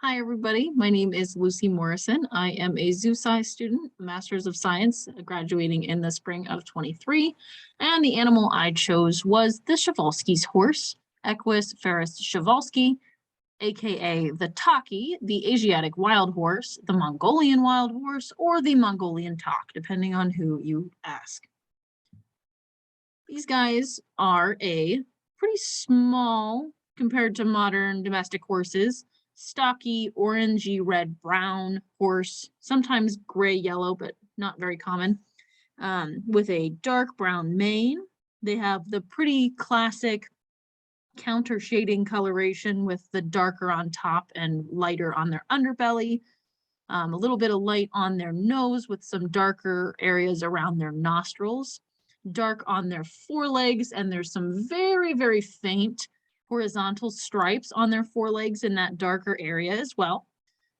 Hi, everybody. My name is Lucy Morrison. I am a Zoo Sci student, Master's of Science, graduating in the spring of 23. And the animal I chose was the Przewalski's horse, Equus ferus przewalski, aka the Taki, the Asiatic wild horse, the Mongolian wild horse, or the Mongolian Tok, depending on who you ask. These guys are a pretty small, compared to modern domestic horses, stocky, orangey, red, brown horse, sometimes gray, yellow, but not very common, with a dark brown mane. They have the pretty classic counter shading coloration with the darker on top and lighter on their underbelly. A little bit of light on their nose with some darker areas around their nostrils, dark on their forelegs, and there's some very, very faint horizontal stripes on their forelegs in that darker area as well.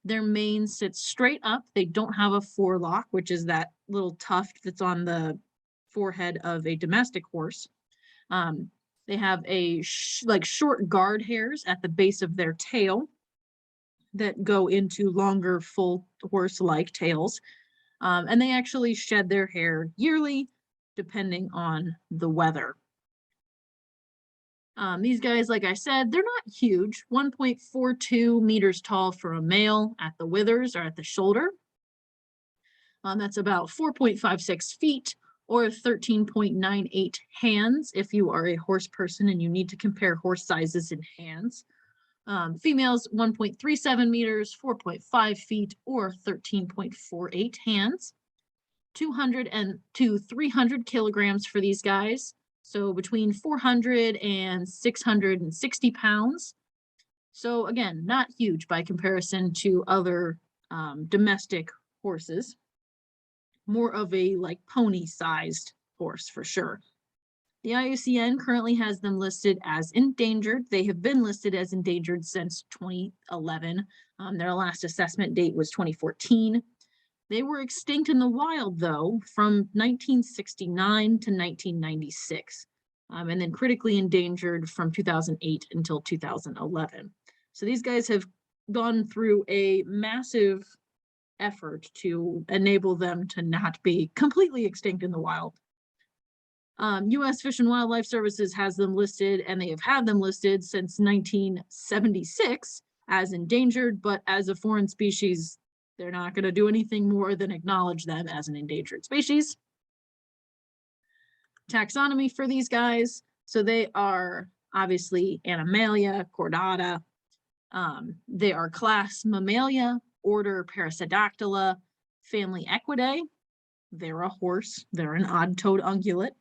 Their mane sits straight up. They don't have a forelock, which is that little tuft that's on the forehead of a domestic horse. They have a short guard hairs at the base of their tail that go into longer, full horse-like tails. And they actually shed their hair yearly, depending on the weather. These guys, like I said, they're not huge, 1.42 meters tall for a male at the withers or at the shoulder. That's about 4.56 feet or 13.98 hands if you are a horse person and you need to compare horse sizes in hands. Females 1.37 meters, 4.5 feet, or 13.48 hands. 200 to 300 kilograms for these guys. So between 400 and 660 pounds. So again, not huge by comparison to other domestic horses. More of a like pony-sized horse for sure. The IUCN currently has them listed as endangered. They have been listed as endangered since 2011. Their last assessment date was 2014. They were extinct in the wild, though, from 1969 to 1996, and then critically endangered from 2008 until 2011. So these guys have gone through a massive effort to enable them to not be completely extinct in the wild. U.S. Fish and Wildlife Services has them listed, and they have had them listed since 1976 as endangered, but as a foreign species, they're not going to do anything more than acknowledge them as an endangered species. Taxonomy for these guys. So they are obviously Animalia, Chordata. They are class Mammalia, order Paracedactyla, family Equidae. They're a horse. They're an odd-toed ungulate.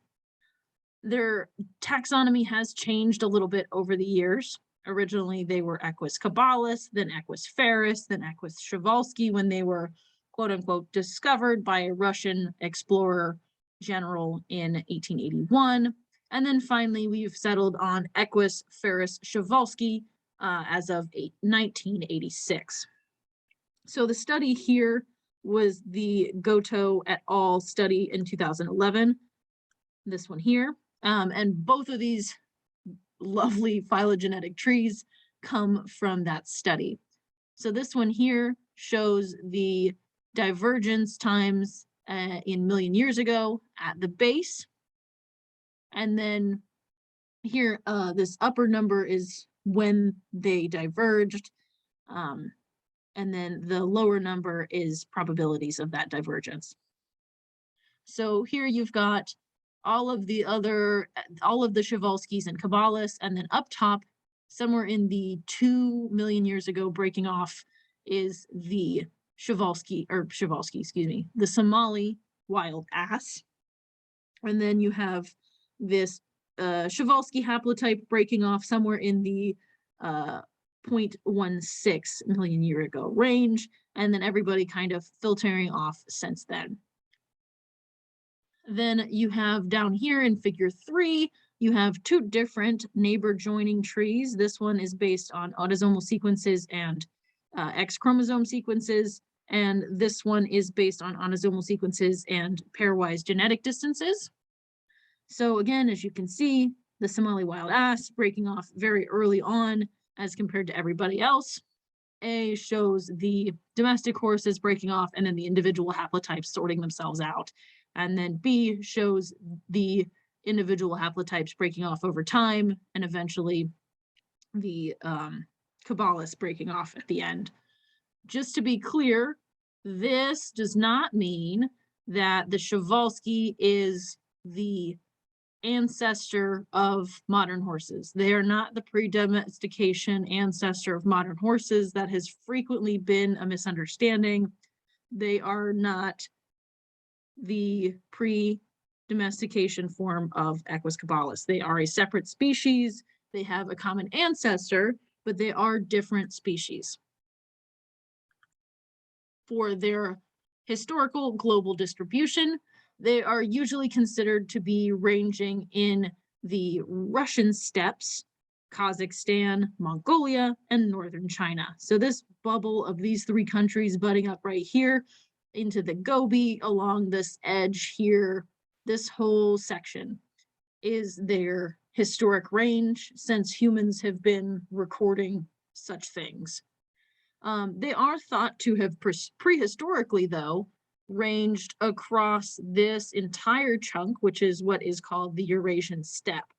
Their taxonomy has changed a little bit over the years. Originally, they were Equus caballus, then Equus ferus, then Equus Przewalski when they were, quote unquote, discovered by a Russian explorer general in 1881. And then finally, we've settled on Equus ferus Przewalski as of 1986. So the study here was the Goto et al. Study in 2011. This one here. And both of these lovely phylogenetic trees come from that study. So this one here shows the divergence times in million years ago at the base. And then here, this upper number is when they diverged. And then the lower number is probabilities of that divergence. So here you've got all of the Przewalskis and caballus, and then up top, somewhere in the 2 million years ago breaking off, is the Przewalski, the Somali wild ass. And then you have this Przewalski haplotype breaking off somewhere in the 0.16 million year ago range, and then everybody kind of filtering off since then. Then you have down here in figure 3, you have two different neighbor joining trees. This one is based on autosomal sequences and X chromosome sequences, and this one is based on autosomal sequences and pairwise genetic distances. So again, as you can see, the Somali wild ass breaking off very early on as compared to everybody else. A shows the domestic horses breaking off and then the individual haplotypes sorting themselves out. And then B shows the individual haplotypes breaking off over time and eventually the Cabalistic breaking off at the end. Just to be clear, this does not mean that the Przewalski is the ancestor of modern horses. They are not the pre-domestication ancestor of modern horses. That has frequently been a misunderstanding. They are not the pre-domestication form of Equus caballus. They are a separate species. They have a common ancestor, but they are different species. For their historical global distribution, they are usually considered to be ranging in the Russian steppes, Kazakhstan, Mongolia, and northern China. So this bubble of these three countries butting up right here into the Gobi along this edge here, this whole section is their historic range since humans have been recording such things. They are thought to have prehistorically, though, ranged across this entire chunk, which is what is called the Eurasian steppe.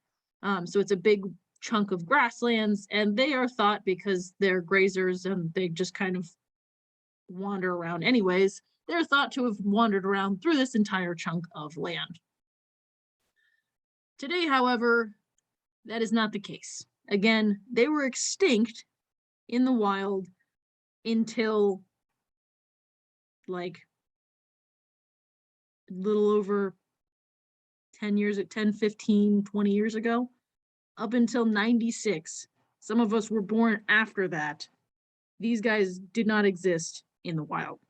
So it's a big chunk of grasslands, and they are thought, because they're grazers and they just kind of wander around anyways, they're thought to have wandered around through this entire chunk of land. Today, however, that is not the case. Again, they were extinct in the wild until like a little over 10 years, 10, 15, 20 years ago, up until 96. Some of us were born after that. These guys did not exist in the wild.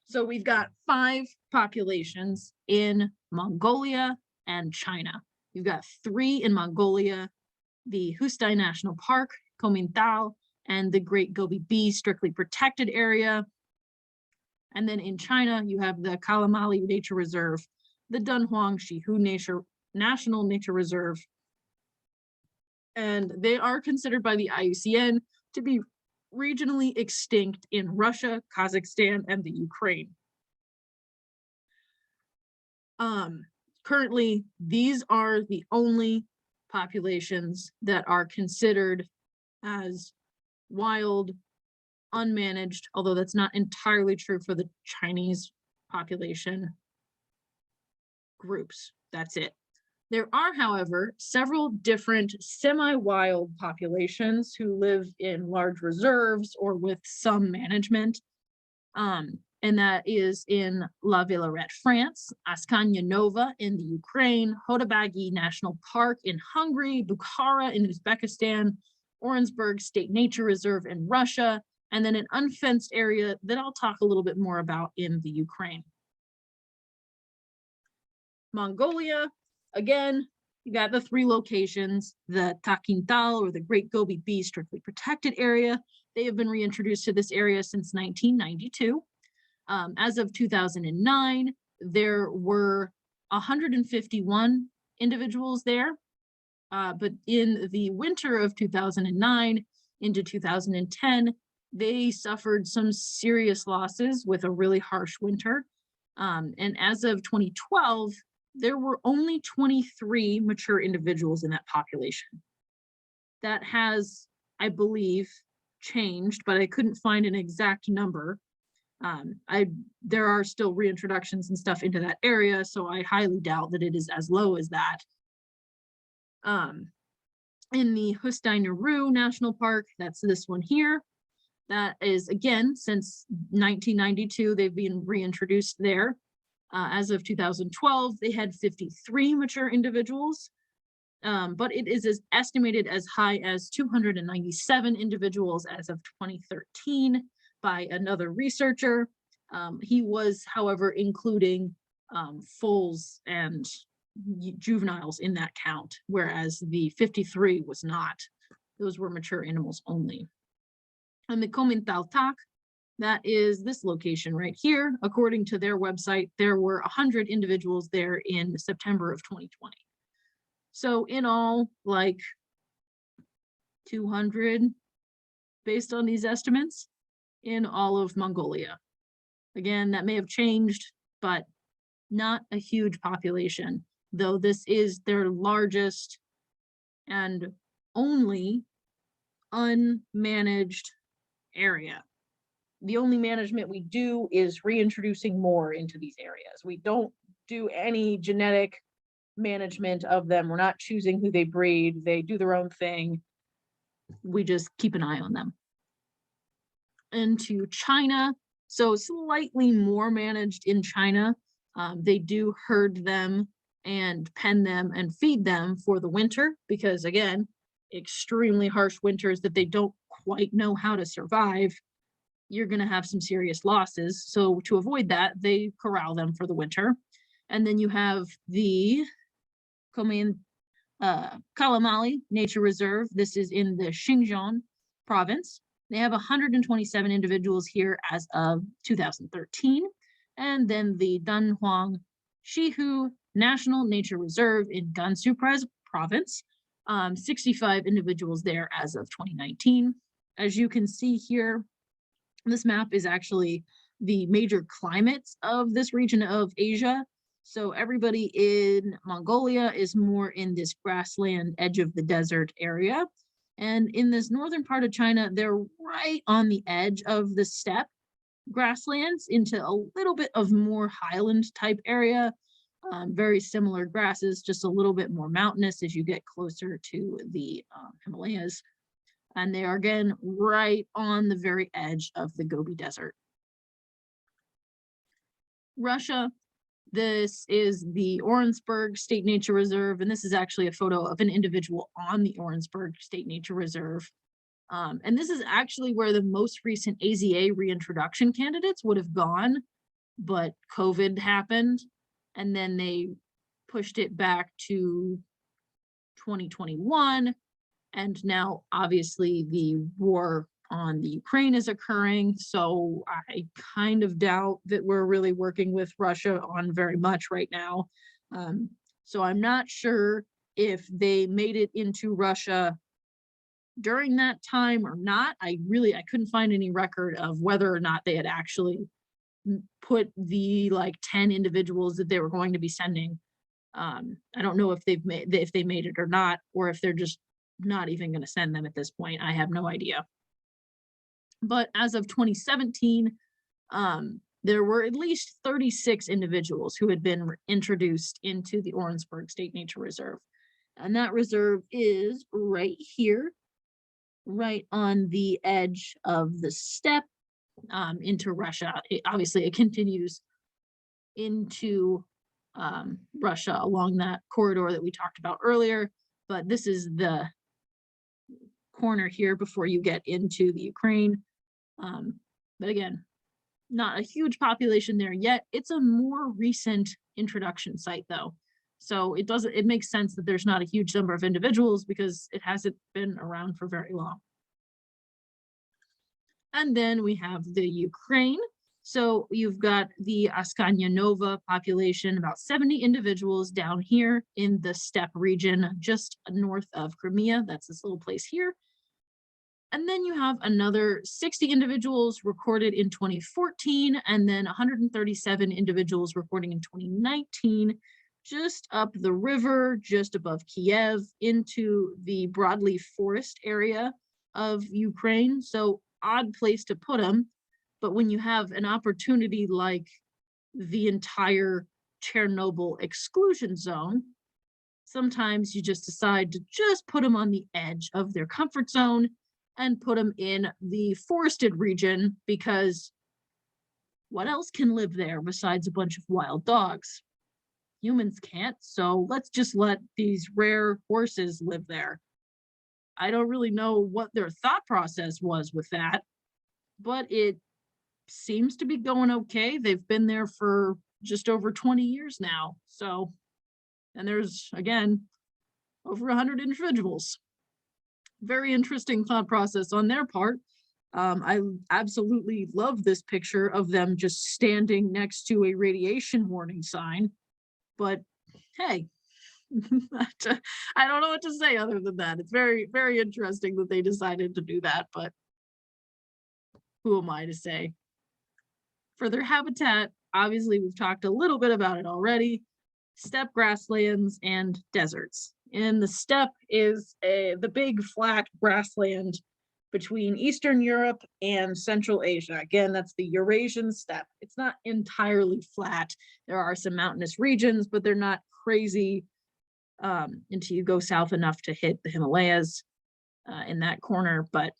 So we've got 5 populations in Mongolia and China. We've got 3 in Mongolia, the Hustai National Park, Komintau, and the Great Gobi Bee strictly protected area. And then in China, you have the Kalamali Nature Reserve, the Dunhuang Shihu National Nature Reserve. And they are considered by the IUCN to be regionally extinct in Russia, Kazakhstan, and the Ukraine. Currently, these are the only populations that are considered as wild, unmanaged, although that's not entirely true for the Chinese population groups. That's it. There are, however, several different semi-wild populations who live in large reserves or with some management. And that is in La Villarette, France, Askania Nova in the Ukraine, Hodabagi National Park in Hungary, Bukhara in Uzbekistan, Orenburg State Nature Reserve in Russia, and then an unfenced area that I'll talk a little bit more about in the Ukraine. Mongolia, again, you got the 3 locations, the Takintal or the Great Gobi Bee strictly protected area. They have been reintroduced to this area since 1992. As of 2009, there were 151 individuals there. But in the winter of 2009 into 2010, they suffered some serious losses with a really harsh winter. And as of 2012, there were only 23 mature individuals in that population. That has, I believe, changed, but I couldn't find an exact number. There are still reintroductions and stuff into that area, so I highly doubt that it is as low as that. In the Hustai Nauru National Park, that's this one here. That is, again, since 1992, they've been reintroduced there. As of 2012, they had 53 mature individuals, but it is estimated as high as 297 individuals as of 2013 by another researcher. He was, however, including foals and juveniles in that count, whereas the 53 was not. Those were mature animals only. And the Komintau Tak, that is this location right here. According to their website, there were 100 individuals there in September of 2020. So in all, like 200 based on these estimates in all of Mongolia. Again, that may have changed, but not a huge population, though this is their largest and only unmanaged area. The only management we do is reintroducing more into these areas. We don't do any genetic management of them. We're not choosing who they breed. They do their own thing. We just keep an eye on them. Into China, so slightly more managed in China. They do herd them and pen them and feed them for the winter because, again, extremely harsh winters that they don't quite know how to survive. You're going to have some serious losses. So to avoid that, they corral them for the winter. And then you have the Kalamali Nature Reserve. This is in the Xinjiang province. They have 127 individuals here as of 2013. And then the Dunhuang Shihu National Nature Reserve in Gansu province, 65 individuals there as of 2019. As you can see here, this map is actually the major climates of this region of Asia. So everybody in Mongolia is more in this grassland edge of the desert area. And in this northern part of China, they're right on the edge of the steppe grasslands into a little bit of more highland type area. Very similar grasses, just a little bit more mountainous as you get closer to the Himalayas. And they are, again, right on the very edge of the Gobi Desert. Russia, this is the Orenburg State Nature Reserve, and this is actually a photo of an individual on the Orenburg State Nature Reserve. And this is actually where the most recent AZA reintroduction candidates would have gone, but COVID happened, and then they pushed it back to 2021. And now, obviously, the war on the Ukraine is occurring. So I kind of doubt that we're really working with Russia on very much right now. So I'm not sure if they made it into Russia during that time or not. I couldn't find any record of whether or not they had actually put the 10 individuals that they were going to be sending. I don't know if they made it or not, or if they're just not even going to send them at this point. I have no idea. But as of 2017, there were at least 36 individuals who had been introduced into the Orenburg State Nature Reserve. And that reserve is right here, right on the edge of the steppe into Russia. Obviously, it continues into Russia along that corridor that we talked about earlier. But this is the corner here before you get into the Ukraine. But again, not a huge population there yet. It's a more recent introduction site though. So it makes sense that there's not a huge number of individuals because it hasn't been around for very long. And then we have the Ukraine. So you've got the Askanya Nova population, about 70 individuals down here in the steppe region, just north of Crimea. That's this little place here. And then you have another 60 individuals recorded in 2014, and then 137 individuals recording in 2019, just up the river, just above Kiev, into the broadleaf forest area of Ukraine. So odd place to put them, but when you have an opportunity like the entire Chernobyl exclusion zone, sometimes you just decide to just put them on the edge of their comfort zone and put them in the forested region, because what else can live there besides a bunch of wild dogs? Humans can't, so let's just let these rare horses live there. I don't really know what their thought process was with that, but it seems to be going okay. They've been there for just over 20 years now. So, and there's, again, over 100 individuals. Very interesting thought process on their part. I absolutely love this picture of them just standing next to a radiation warning sign, but hey, I don't know what to say other than that. It's very, very interesting that they decided to do that, but who am I to say? For their habitat, obviously, we've talked a little bit about it already, steppe grasslands and deserts. And the steppe is the big flat grassland between Eastern Europe and Central Asia. Again, that's the Eurasian steppe. It's not entirely flat. There are some mountainous regions, but they're not crazy until you go south enough to hit the Himalayas in that corner. But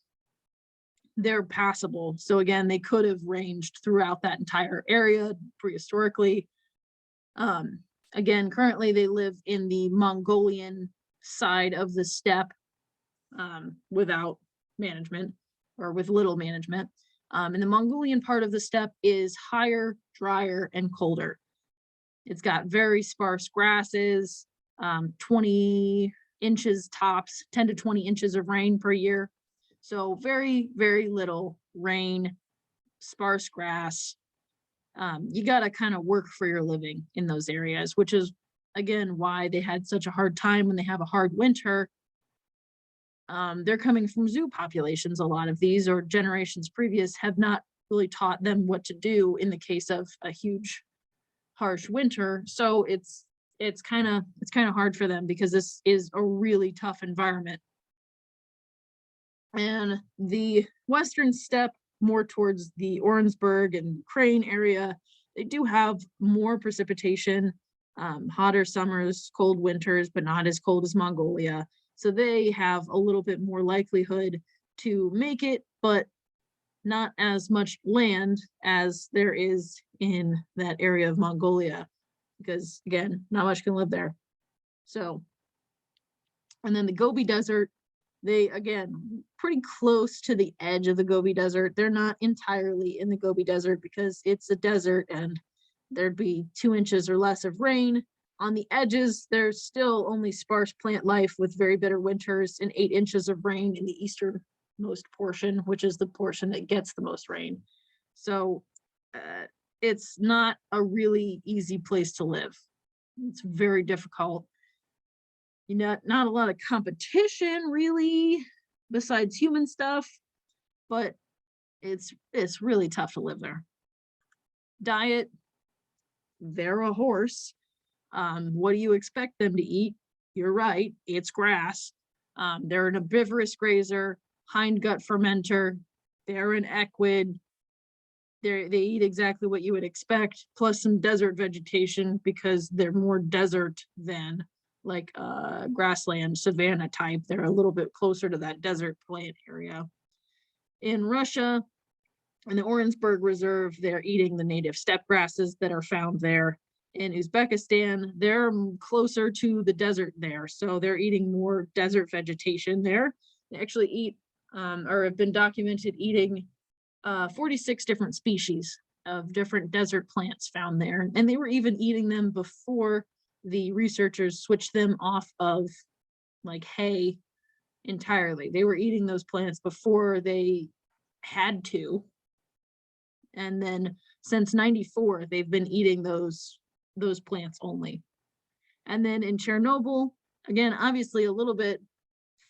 they're passable. So again, they could have ranged throughout that entire area prehistorically. Again, currently they live in the Mongolian side of the steppe without management or with little management. And the Mongolian part of the steppe is higher, drier, and colder. It's got very sparse grasses, 20 inches tops, 10 to 20 inches of rain per year. So very, very little rain, sparse grass. You got to kind of work for your living in those areas, which is, again, why they had such a hard time when they have a hard winter. They're coming from zoo populations. A lot of these, or generations previous, have not really taught them what to do in the case of a huge, harsh winter. So it's kind of hard for them because this is a really tough environment. And the western steppe, more towards the Orangeburg and Ukraine area, they do have more precipitation, hotter summers, cold winters, but not as cold as Mongolia. So they have a little bit more likelihood to make it, but not as much land as there is in that area of Mongolia, because again, not much can live there. So, and then the Gobi Desert, they, again, pretty close to the edge of the Gobi Desert. They're not entirely in the Gobi Desert because it's a desert and there'd be 2 inches or less of rain. On the edges, there's still only sparse plant life with very bitter winters and 8 inches of rain in the easternmost portion, which is the portion that gets the most rain. So it's not a really easy place to live. It's very difficult. Not a lot of competition really, besides human stuff, but it's really tough to live there. Diet, they're a horse. What do you expect them to eat? You're right, it's grass. They're an herbivorous grazer, hindgut fermenter. They're an equid. They eat exactly what you would expect, plus some desert vegetation because they're more desert than like grassland, savanna type. They're a little bit closer to that desert plant area. In Russia, in the Orangeburg Reserve, they're eating the native steppe grasses that are found there. In Uzbekistan, they're closer to the desert there, so they're eating more desert vegetation there. They actually eat, or have been documented eating 46 different species of different desert plants found there. And they were even eating them before the researchers switched them off of like hay entirely. They were eating those plants before they had to. And then since 94, they've been eating those plants only. And then in Chernobyl, again, obviously a little bit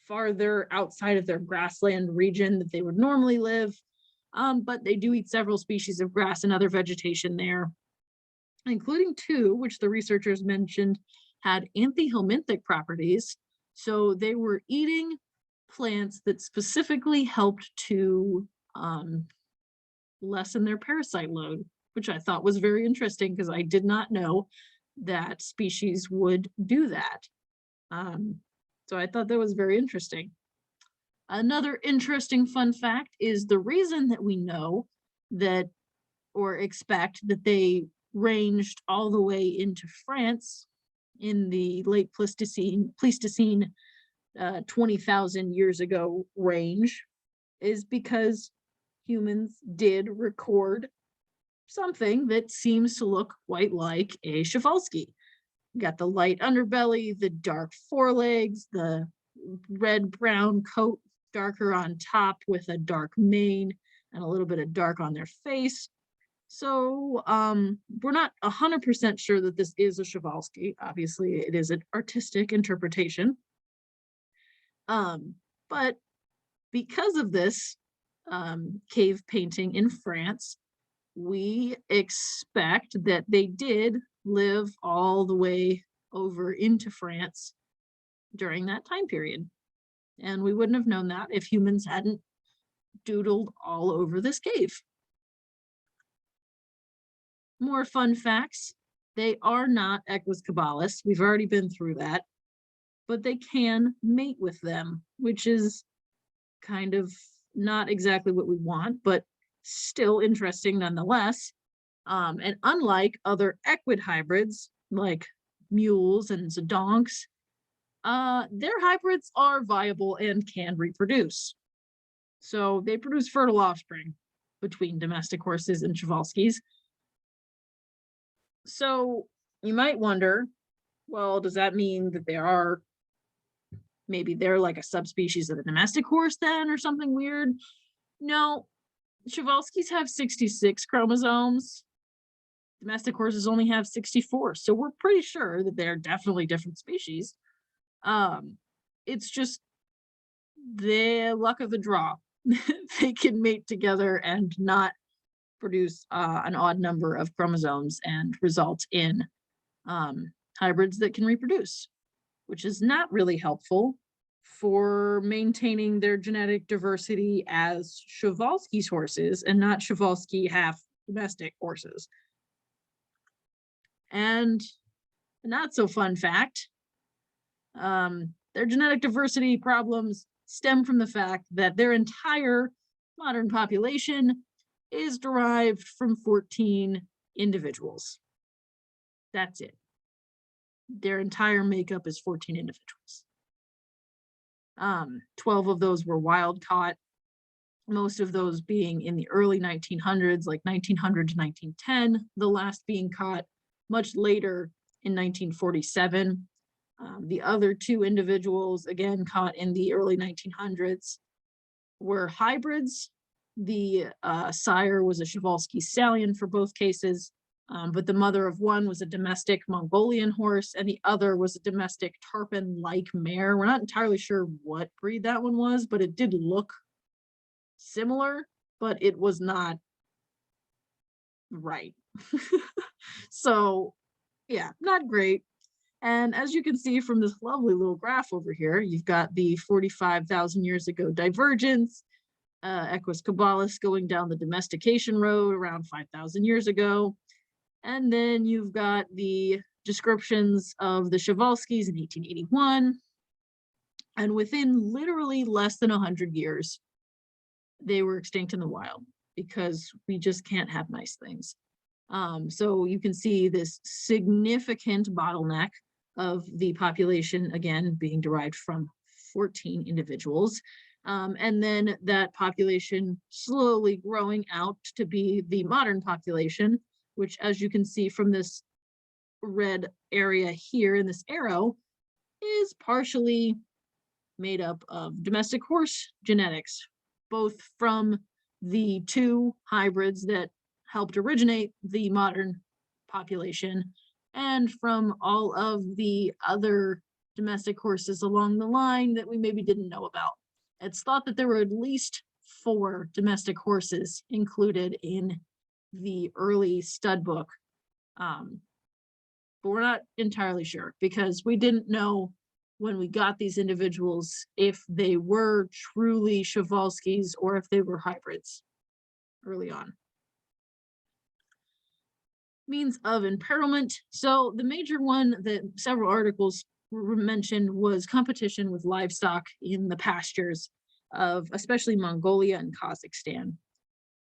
farther outside of their grassland region that they would normally live, but they do eat several species of grass and other vegetation there, including 2, which the researchers mentioned had antihelminthic properties. So they were eating plants that specifically helped to lessen their parasite load, which I thought was very interesting because I did not know that species would do that. So I thought that was very interesting. Another interesting fun fact is the reason that we know that or expect that they ranged all the way into France in the late Pleistocene 20,000 years ago range is because humans did record something that seems to look quite like a Przewalski. Got the light underbelly, the dark forelegs, the red-brown coat, darker on top with a dark mane and a little bit of dark on their face. So we're not 100% sure that this is a Przewalski. Obviously, it is an artistic interpretation. But because of this, cave painting in France, we expect that they did live all the way over into France during that time period. And we wouldn't have known that if humans hadn't doodled all over this cave. More fun facts. They are not Equus We've already been through that, but they can mate with them, which is kind of not exactly what we want, but still interesting nonetheless. And unlike other equid hybrids like mules and zonks, their hybrids are viable and can reproduce. So they produce fertile offspring between domestic horses and Przewalskis. So you might wonder, well, does that mean that maybe they're like a subspecies of the domestic horse then, or something weird? No, Przewalskis have 66 chromosomes. Domestic horses only have 64. So we're pretty sure that they're definitely different species. It's just the luck of the draw. They can mate together and not produce an odd number of chromosomes and result in hybrids that can reproduce, which is not really helpful for maintaining their genetic diversity as Przewalski's horses and not Przewalski half domestic horses. And a not so fun fact, their genetic diversity problems stem from the fact that their entire modern population is derived from 14 individuals. That's it. Their entire makeup is 14 individuals. 12 of those were wild caught, most of those being in the early 1900s, like 1900 to 1910, the last being caught much later in 1947. The other two individuals, again caught in the early 1900s, were hybrids. The sire was a Przewalski stallion for both cases, but the mother of one was a domestic Mongolian horse, and the other was a domestic Tarpan-like mare. We're not entirely sure what breed that one was, but it did look similar, but it was not right. So, yeah, not great. And as you can see from this lovely little graph over here, you've got the 45,000 years ago divergence, Equus caballus going down the domestication road around 5,000 years ago. And then you've got the descriptions of the Przewalskis in 1881. And within literally less than 100 years, they were extinct in the wild because we just can't have nice things. So you can see this significant bottleneck of the population, again, being derived from 14 individuals. And then that population slowly growing out to be the modern population, which, as you can see from this red area here in this arrow, is partially made up of domestic horse genetics, both from the two hybrids that helped originate the modern population and from all of the other domestic horses along the line that we maybe didn't know about. It's thought that there were at least 4 domestic horses included in the early stud book, but we're not entirely sure because we didn't know when we got these individuals if they were truly Przewalskis or if they were hybrids early on. Means of impairment. So the major one that several articles mentioned was competition with livestock in the pastures of especially Mongolia and Kazakhstan.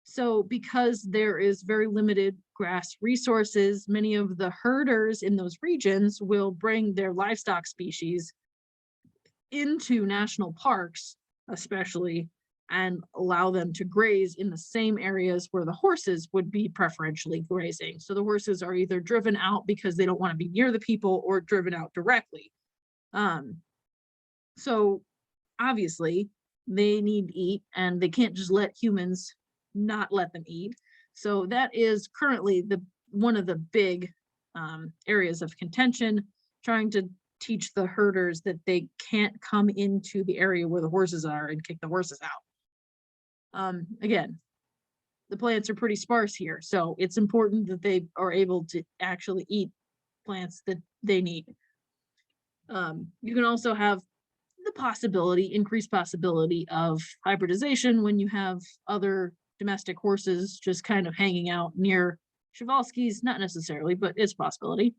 So because there is very limited grass resources, many of the herders in those regions will bring their livestock species into national parks, especially, and allow them to graze in the same areas where the horses would be preferentially grazing. So the horses are either driven out because they don't want to be near the people or driven out directly. So obviously they need to eat and they can't just let humans not let them eat. So that is currently one of the big areas of contention, trying to teach the herders that they can't come into the area where the horses are and kick the horses out. Again, the plants are pretty sparse here, so it's important that they are able to actually eat plants that they need. You can also have the possibility, increased possibility of hybridization when you have other domestic horses just kind of hanging out near Przewalski's, not necessarily, but it's a possibility.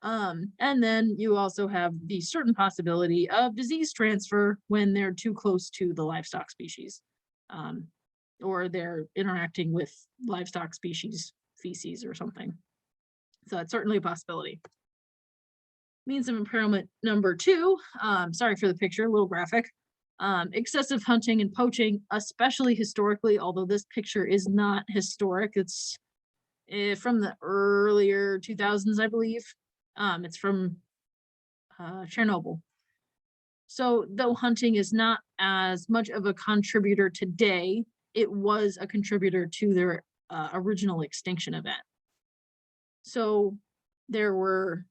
And then you also have the certain possibility of disease transfer when they're too close to the livestock species, um, or they're interacting with livestock species feces or something. So it's certainly a possibility. Means of impairment number two, sorry for the picture, a little graphic. Excessive hunting and poaching, especially historically, although this picture is not historic. It's from the earlier 2000s, I believe. It's from Chernobyl. So though hunting is not as much of a contributor today, it was a contributor to their original extinction event. So there were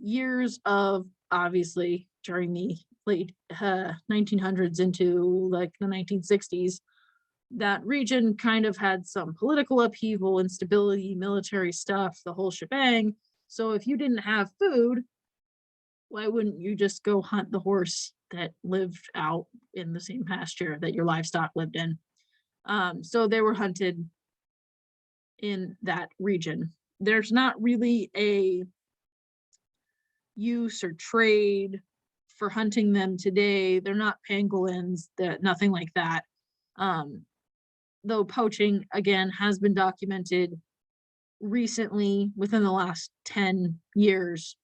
years of, obviously, during the late 1900s into like the 1960s, that region kind of had some political upheaval, instability, military stuff, the whole shebang. So if you didn't have food, why wouldn't you just go hunt the horse that lived out in the same pasture that your livestock lived in? So they were hunted in that region. There's not really a use or trade for hunting them today. They're not pangolins, nothing like that. Though poaching, again, has been documented recently within the last 10 years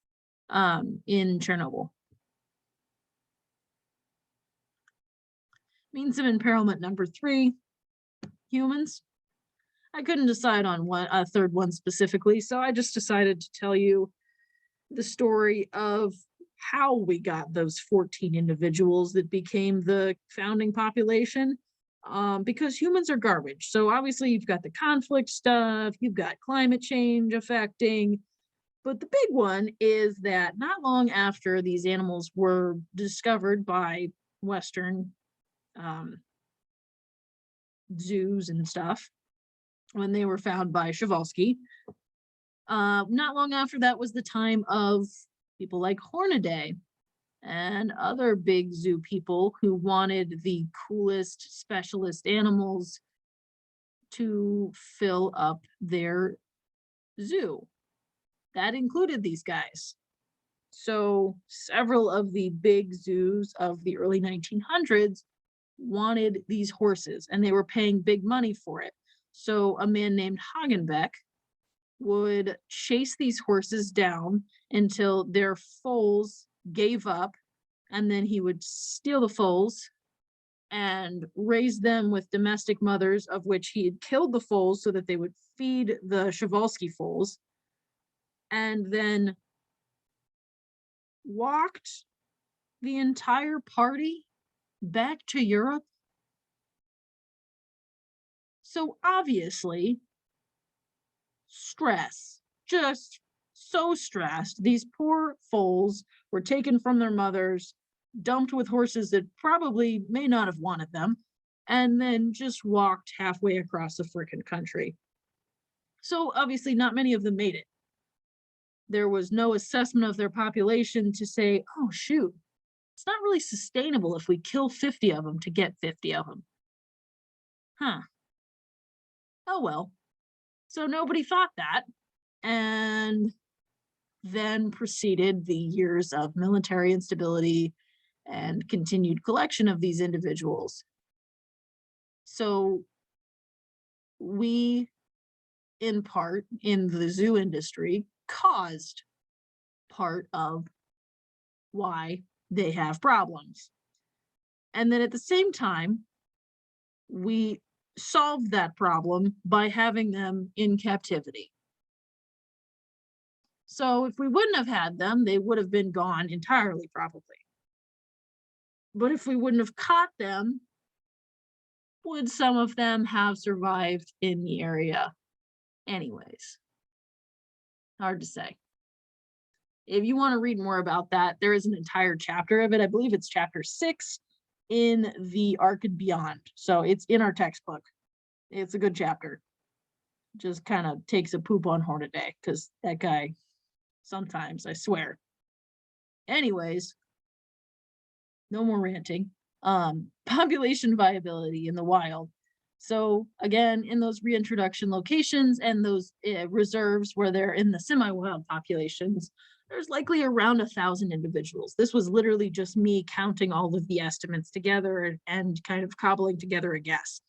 in Chernobyl. Means of impairment number three, humans. I couldn't decide on a third one specifically, so I just decided to tell you the story of how we got those 14 individuals that became the founding population, because humans are garbage. So obviously you've got the conflict stuff, you've got climate change affecting, but the big one is that not long after these animals were discovered by Western zoos and stuff, when they were found by Przewalski, not long after that was the time of people like Hornaday and other big zoo people who wanted the coolest specialist animals to fill up their zoo. That included these guys. So several of the big zoos of the early 1900s wanted these horses, and they were paying big money for it. So a man named Hagenbeck would chase these horses down until their foals gave up, and then he would steal the foals and raise them with domestic mothers, of which he had killed the foals so that they would feed the Przewalski foals, and then walked the entire party back to Europe. So obviously, stress, just so stressed. These poor foals were taken from their mothers, dumped with horses that probably may not have wanted them, and then just walked halfway across the frickin' country. So obviously not many of them made it. There was no assessment of their population to say, oh shoot, it's not really sustainable if we kill 50 of them to get 50 of them. Huh. Oh well. So nobody thought that. And then proceeded the years of military instability and continued collection of these individuals. So we, in part, in the zoo industry, caused part of why they have problems. And then at the same time, we solved that problem by having them in captivity. So if we wouldn't have had them, they would have been gone entirely, probably. But if we wouldn't have caught them, would some of them have survived in the area anyways? Hard to say. If you want to read more about that, there is an entire chapter of it. I believe it's chapter 6 in the Ark and Beyond. So it's in our textbook. It's a good chapter. Just kind of takes a poop on Horn a day because that guy sometimes, I swear. Anyways, no more ranting. Population viability in the wild. So again, in those reintroduction locations and those reserves where they're in the semi-wild populations, there's likely around 1,000 individuals. This was literally just me counting all of the estimates together and kind of cobbling together a guess.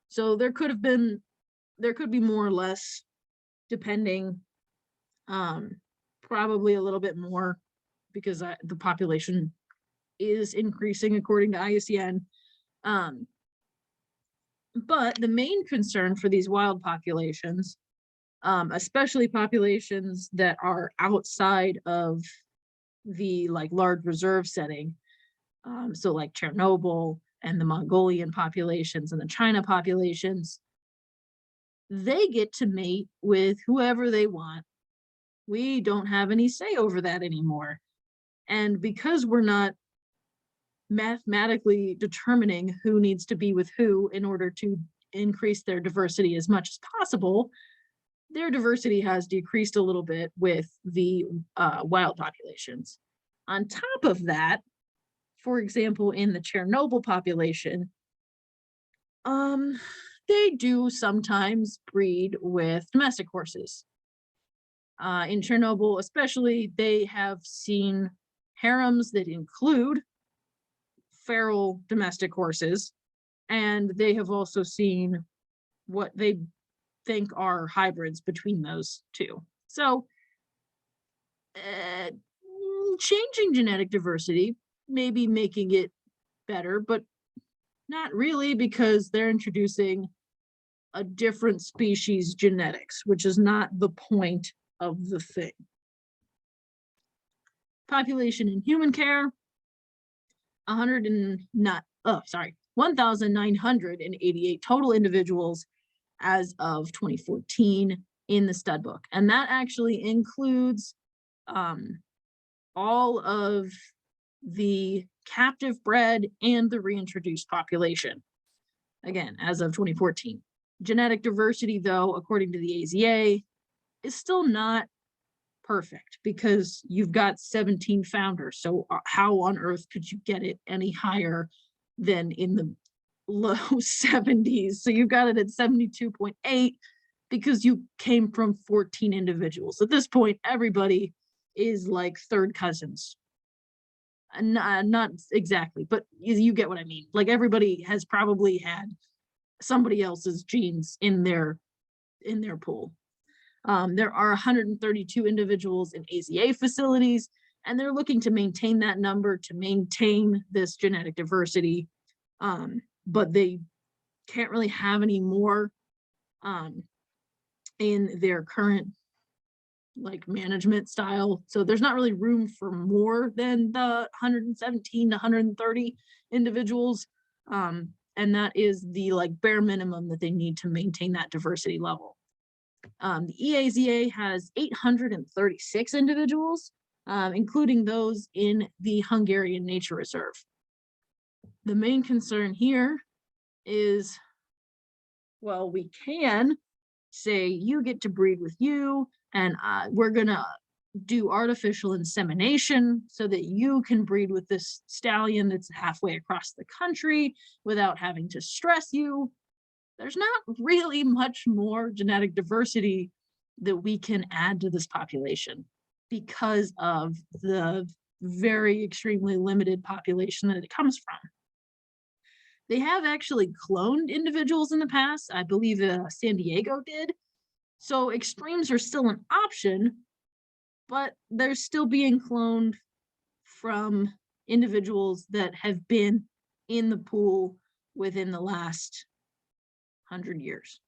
So there could be more or less, depending, probably a little bit more because the population is increasing according to IUCN. But the main concern for these wild populations, especially populations that are outside of the like large reserve setting, so like Chernobyl and the Mongolian populations and the China populations, they get to mate with whoever they want. We don't have any say over that anymore. And because we're not mathematically determining who needs to be with who in order to increase their diversity as much as possible, their diversity has decreased a little bit with the wild populations. On top of that, for example, in the Chernobyl population, they do sometimes breed with domestic horses. In Chernobyl, especially, they have seen harems that include feral domestic horses, and they have also seen what they think are hybrids between those two. So changing genetic diversity, maybe making it better, but not really, because they're introducing a different species genetics, which is not the point of the thing. Population in human care, 1,988 total individuals as of 2014 in the stud book. And that actually includes all of the captive bred and the reintroduced population. Again, as of 2014. Genetic diversity, though, according to the AZA, is still not perfect because you've got 17 founders. So how on earth could you get it any higher than in the low 70s? So you've got it at 72.8 because you came from 14 individuals. At this point, everybody is like third cousins. Not exactly, but you get what I mean. Like everybody has probably had somebody else's genes in their pool. There are 132 individuals in AZA facilities, and they're looking to maintain that number to maintain this genetic diversity. But they can't really have any more in their current like management style. So there's not really room for more than the 117 to 130 individuals. And that is the like bare minimum that they need to maintain that diversity level. The EAZA has 836 individuals, including those in the Hungarian Nature Reserve. The main concern here is, well, we can say you get to breed with you, and we're gonna do artificial insemination so that you can breed with this stallion that's halfway across the country without having to stress you. There's not really much more genetic diversity that we can add to this population because of the very extremely limited population that it comes from. They have actually cloned individuals in the past. I believe San Diego did. So extremes are still an option, but they're still being cloned from individuals that have been in the pool within the last 100 years.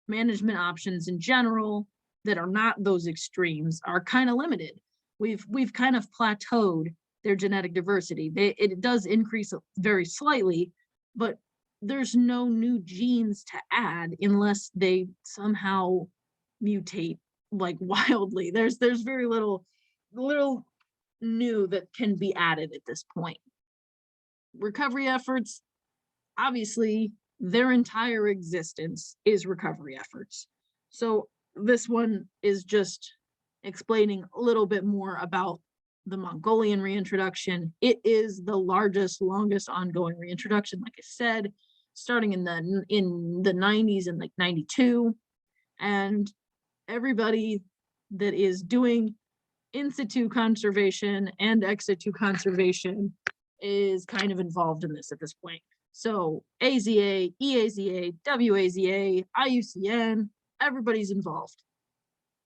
Management options in general that are not those extremes are kind of limited. We've kind of plateaued their genetic diversity. It does increase very slightly, but there's no new genes to add unless they somehow mutate like wildly. There's very little new that can be added at this point. recovery efforts, obviously, their entire existence is recovery efforts. So this one is just explaining a little bit more about the Mongolian reintroduction. It is the largest, longest ongoing reintroduction, like I said, starting in the 90s and like 92. And everybody that is doing in situ conservation and ex situ conservation is kind of involved in this at this point. So AZA, EAZA, WAZA, IUCN, everybody's involved.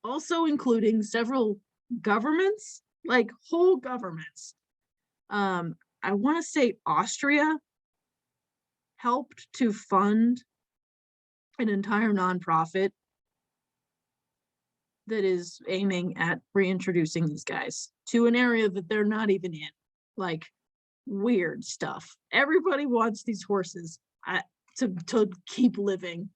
Also including several governments, like whole governments. I want to say Austria helped to fund an entire nonprofit that is aiming at reintroducing these guys to an area that they're not even in. Like weird stuff. Everybody wants these horses to keep living.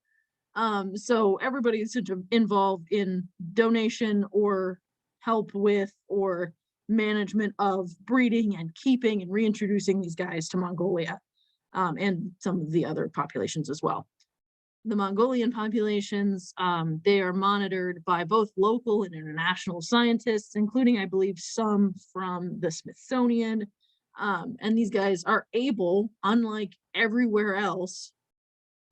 So everybody is involved in donation or help with or management of breeding and keeping and reintroducing these guys to Mongolia, and some of the other populations as well. The Mongolian populations, they are monitored by both local and international scientists, including, I believe, some from the Smithsonian. And these guys are able, unlike everywhere else,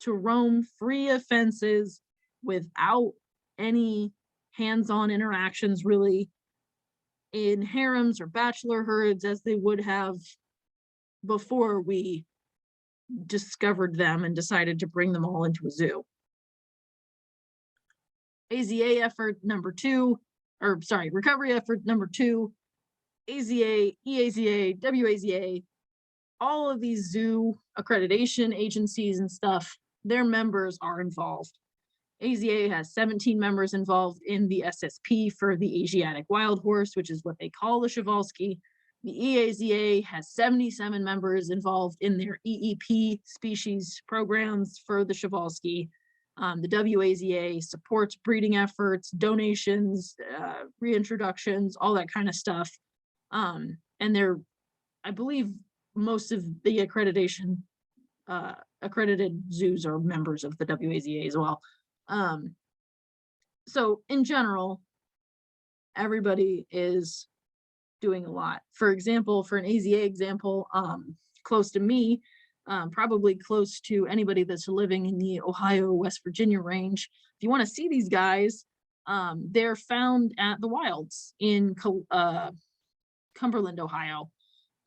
to roam free of fences without any hands-on interactions, really, in harems or bachelor herds as they would have before we discovered them and decided to bring them all into a zoo. AZA effort number 2, or sorry, recovery effort number 2, AZA, EAZA, WAZA, all of these zoo accreditation agencies and stuff, their members are involved. AZA has 17 members involved in the SSP for the Asiatic wild horse, which is what they call the Przewalski. The EAZA has 77 members involved in their EEP species programs for the Przewalski. The WAZA supports breeding efforts, donations, reintroductions, all that kind of stuff. And they're, I believe, most of the accredited zoos are members of the WAZA as well. So in general, everybody is doing a lot. For example, for an AZA example, close to me, probably close to anybody that's living in the Ohio, West Virginia range, if you want to see these guys, they're found at the wilds in Cumberland, Ohio.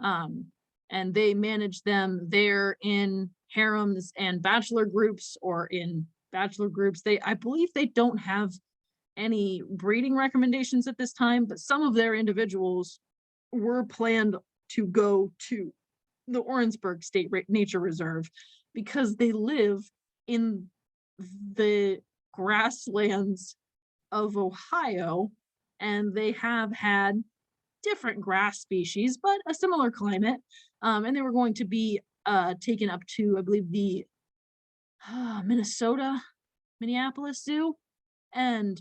And they manage them there in harems and bachelor groups, or in bachelor groups. I believe they don't have any breeding recommendations at this time, but some of their individuals were planned to go to the Orangeburg State Nature Reserve because they live in the grasslands of Ohio, and they have had different grass species, but a similar climate. And they were going to be taken up to, I believe, the Minneapolis Zoo, and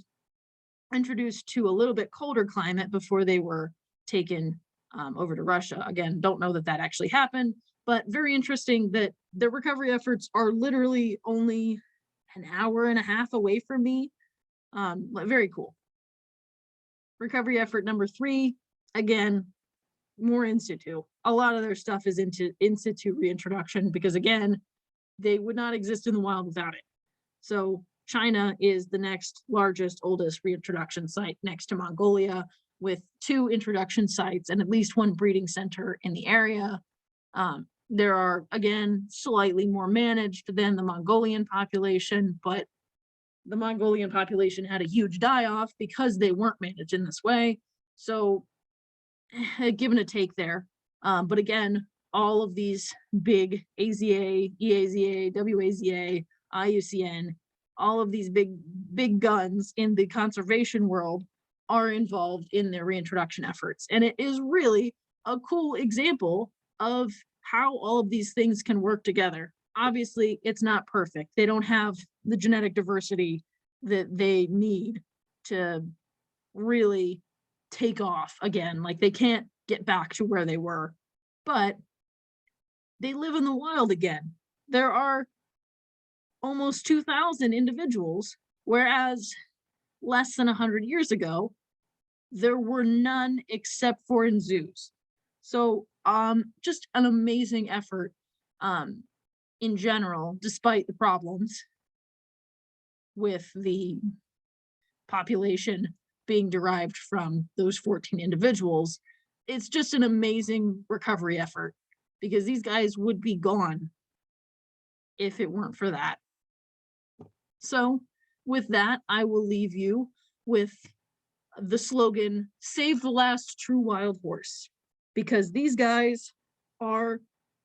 introduced to a little bit colder climate before they were taken over to Russia. Again, don't know that that actually happened, but very interesting that the recovery efforts are literally only an hour and a half away from me. Very cool. Recovery effort number 3, again, more in situ. A lot of their stuff is into in situ reintroduction because, again, they would not exist in the wild without it. So China is the next largest, oldest reintroduction site next to Mongolia, with 2 introduction sites and at least 1 breeding center in the area. There are, again, slightly more managed than the Mongolian population, but the Mongolian population had a huge die-off because they weren't managed in this way. So give and a take there. But again, all of these big AZA, EAZA, WAZA, IUCN, all of these big guns in the conservation world are involved in their reintroduction efforts. And it is really a cool example of how all of these things can work together. Obviously, it's not perfect. They don't have the genetic diversity that they need to really take off again. Like, they can't get back to where they were, but they live in the wild again. There are almost 2,000 individuals, whereas less than 100 years ago, there were none except for in zoos. So, just an amazing effort, um, in general, despite the problems with the population being derived from those 14 individuals. It's just an amazing recovery effort because these guys would be gone if it weren't for that. So, with that, I will leave you with the slogan Save the Last True Wild Horse, because these guys are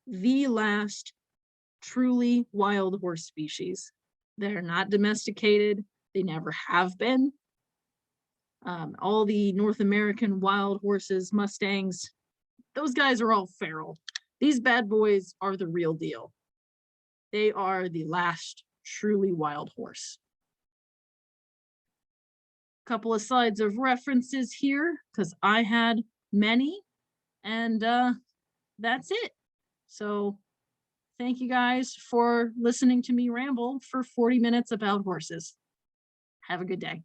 the last truly wild horse species. They're not domesticated, they never have been. All the North American wild horses, Mustangs, those guys are all feral. These bad boys are the real deal. They are the last truly wild horse. Couple of slides of references here because I had many, and that's it. So thank you guys for listening to me ramble for 40 minutes about horses. Have a good day.